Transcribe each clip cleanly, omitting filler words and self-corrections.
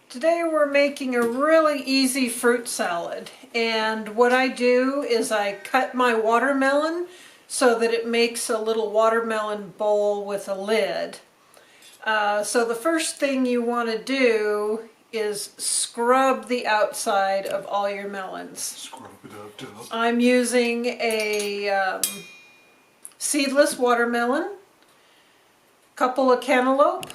Today we're making a really easy fruit salad, and what I do is I cut my watermelon so that it makes a little watermelon bowl with a lid. So the first thing you want to do is scrub the outside of all your melons. Scrub it up. I'm using a seedless watermelon, couple of cantaloupe,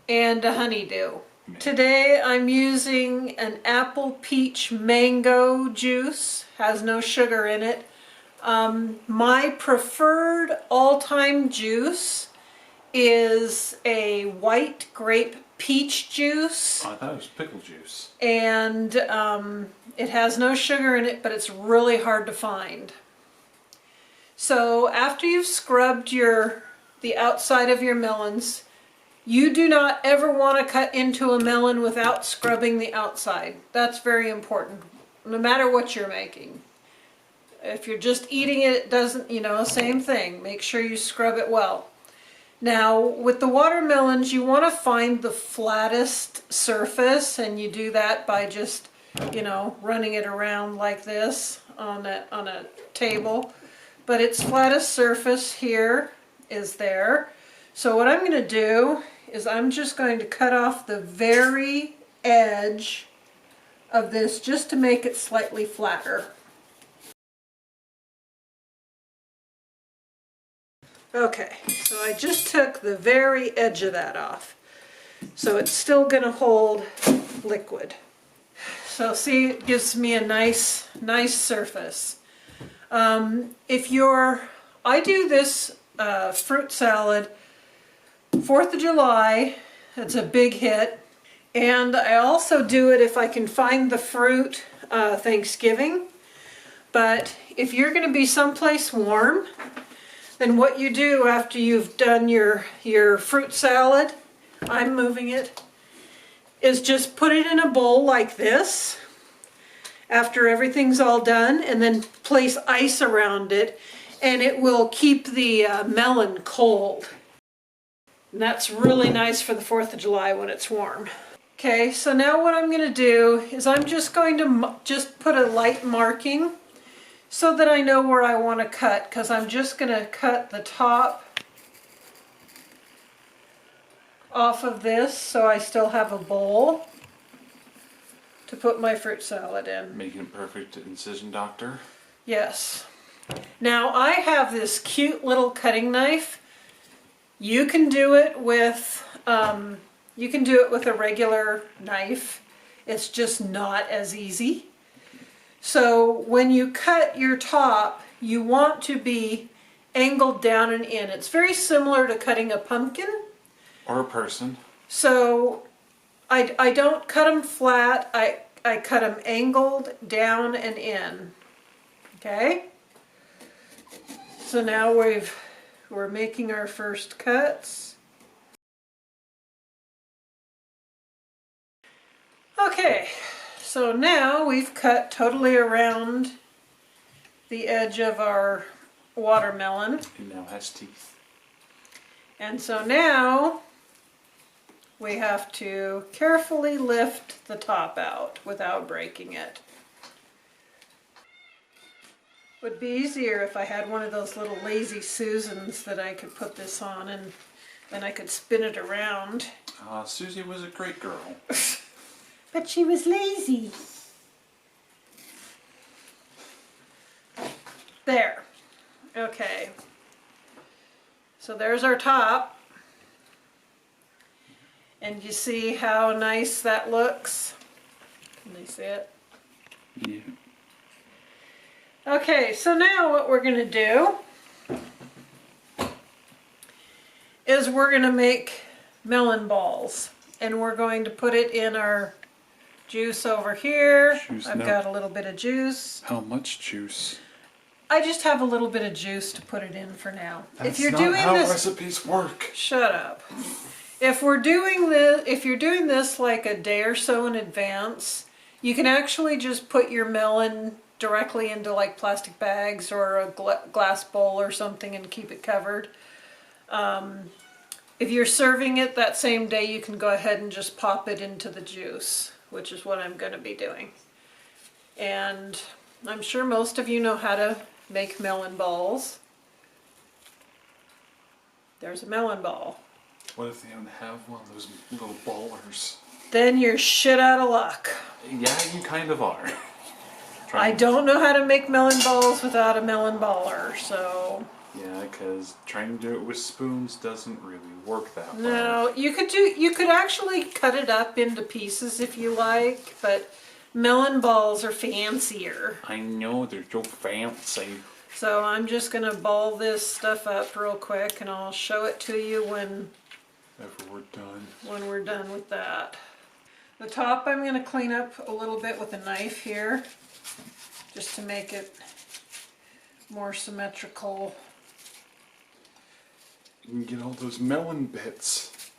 and a honeydew. Today I'm using an apple peach mango juice, has no sugar in it. My preferred all-time juice is a white grape peach juice. I thought it was pickle juice. And it has no sugar in it, but it's really hard to find. So after you've scrubbed the outside of your melons, you do not ever want to cut into a melon without scrubbing the outside. That's very important, no matter what you're making. If you're just eating it, it doesn't, same thing. Make sure you scrub it well. Now, with the watermelons, you want to find the flattest surface, and you do that by just, running it around like this on a table. But its flattest surface here is there. So what I'm going to do is I'm just going to cut off the very edge of this just to make it slightly flatter. Okay, so I just took the very edge of that off. So it's still going to hold liquid. So see, it gives me a nice surface. I do this fruit salad 4th of July, it's a big hit, and I also do it if I can find the fruit Thanksgiving. But if you're going to be someplace warm, then what you do after you've done your fruit salad, I'm moving it, is just put it in a bowl like this after everything's all done, and then place ice around it, and it will keep the melon cold. And that's really nice for the 4th of July when it's warm. Okay, so now what I'm going to do is I'm just going to put a light marking so that I know where I want to cut, because I'm just going to cut the top off of this so I still have a bowl to put my fruit salad in. Making a perfect incision, doctor. Yes. Now I have this cute little cutting knife. You can do it with a regular knife. It's just not as easy. So when you cut your top, you want to be angled down and in. It's very similar to cutting a pumpkin. Or a person. So I don't cut them flat. I cut them angled down and in. Okay? So now we're making our first cuts. Okay, so now we've cut totally around the edge of our watermelon. It now has teeth. And so now we have to carefully lift the top out without breaking it. Would be easier if I had one of those little lazy Susans that I could put this on, and then I could spin it around. Susie was a great girl. But she was lazy. There. Okay. So there's our top. And you see how nice that looks? Can they see it? Yeah. Okay, so now what we're going to do is we're going to make melon balls, and we're going to put it in our juice over here. I've got a little bit of juice. How much juice? I just have a little bit of juice to put it in for now. That's not how recipes work. Shut up. If you're doing this like a day or so in advance, you can actually just put your melon directly into like plastic bags or a glass bowl or something and keep it covered. If you're serving it that same day, you can go ahead and just pop it into the juice, which is what I'm going to be doing. And I'm sure most of you know how to make melon balls. There's a melon ball. What if they don't have one of those little ballers? Then you're shit out of luck. Yeah, you kind of are. I don't know how to make melon balls without a melon baller, so... Yeah, because trying to do it with spoons doesn't really work that well. No, you could actually cut it up into pieces if you like, but melon balls are fancier. I know, they're so fancy. So I'm just gonna ball this stuff up real quick and I'll show it to you when we're done with that. The top I'm gonna clean up a little bit with a knife here, just to make it more symmetrical. You can get all those melon bits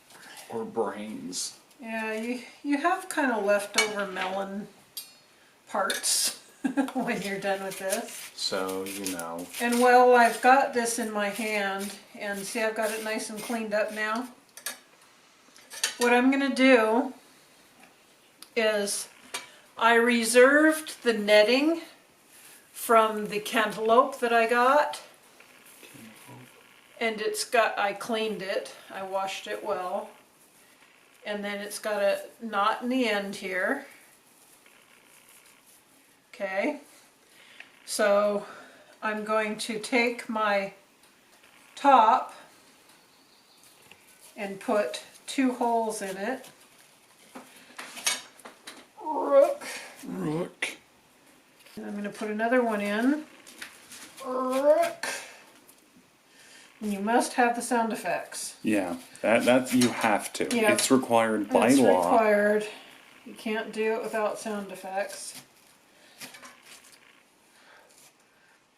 or brains. Yeah, you have kind of leftover melon parts when you're done with this. So, you know. And well, I've got this in my hand, and see, I've got it nice and cleaned up now. What I'm going to do is I reserved the netting from the cantaloupe that I got. And I cleaned it, I washed it well, and then it's got a knot in the end here. Okay, so I'm going to take my top and put 2 holes in it. Rook. And I'm going to put another one in. Rook. And you must have the sound effects. Yeah, that you have to. Yeah. It's required by law. It's required. You can't do it without sound effects.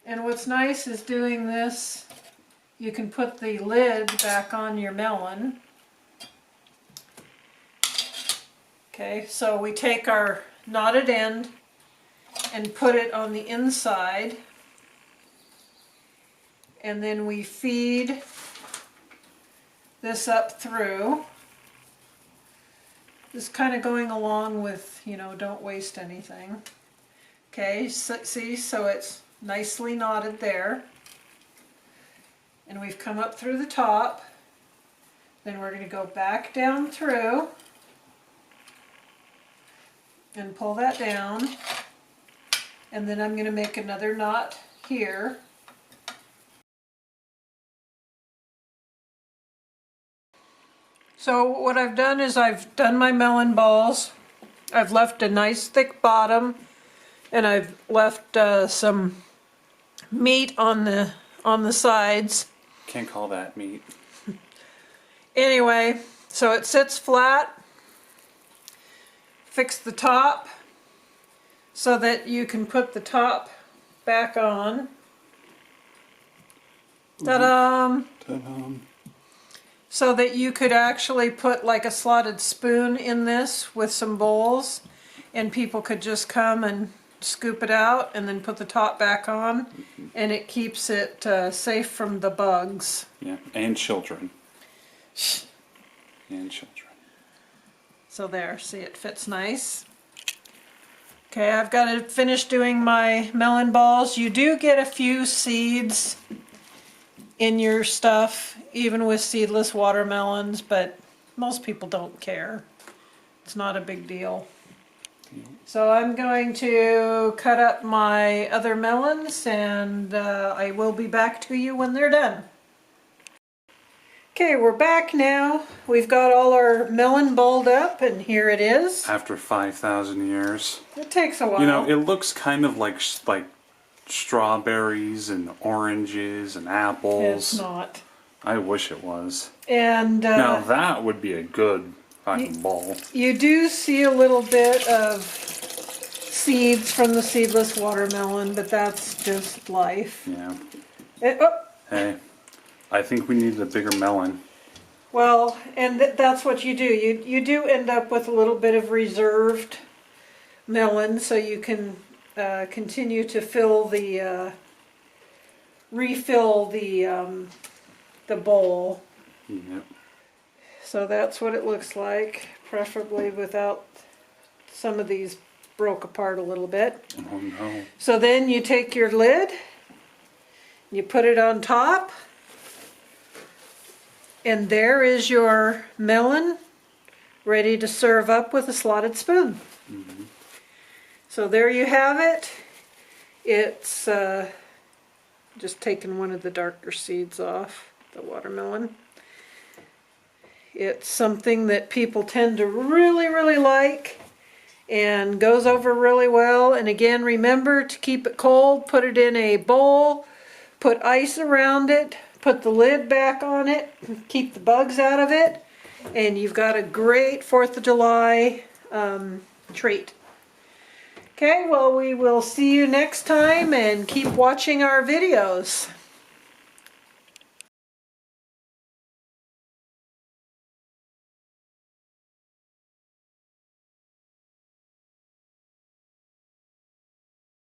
And what's nice is doing this, you can put the lid back on your melon. Okay, so we take our knotted end and put it on the inside. And then we feed this up through. Just kind of going along with, you know, don't waste anything. Okay, so, see, so it's nicely knotted there. And we've come up through the top. Then we're going to go back down through and pull that down. And then I'm going to make another knot here. So what I've done is I've done my melon balls. I've left a nice thick bottom, and I've left some meat on the sides. Can't call that meat. Anyway, so it sits flat. Fix the top so that you can put the top back on. Ta-da! Ta-da! So that you could actually put like a slotted spoon in this with some bowls, and people could just come and scoop it out and then put the top back on, and it keeps it safe from the bugs. Yeah, and children. And children. So there, see, it fits nice. Okay, I've got to finish doing my melon balls. You do get a few seeds in your stuff, even with seedless watermelons, but most people don't care. It's not a big deal. So I'm going to cut up my other melons, and I will be back to you when they're done. Okay, we're back now. We've got all our melon balled up, and here it is. After 5,000 years. It takes a while. You know, it looks kind of like strawberries and oranges and apples. It's not. I wish it was. And now that would be a good fucking ball. You do see a little bit of seeds from the seedless watermelon, but that's just life. Yeah. Oh. Hey, I think we need a bigger melon. Well, and that's what you do. You do end up with a little bit of reserved melon, so you can continue to refill the bowl. Yep. So that's what it looks like, preferably without some of these broke apart a little bit. Oh no. So then you take your lid, you put it on top, and there is your melon ready to serve up with a slotted spoon. Mm-hmm. So there you have it. It's just taking one of the darker seeds off the watermelon. It's something that people tend to really like and goes over really well. And again, remember to keep it cold, put it in a bowl, put ice around it, put the lid back on it, keep the bugs out of it, and you've got a great 4th of July treat. Okay, well, we will see you next time and keep watching our videos.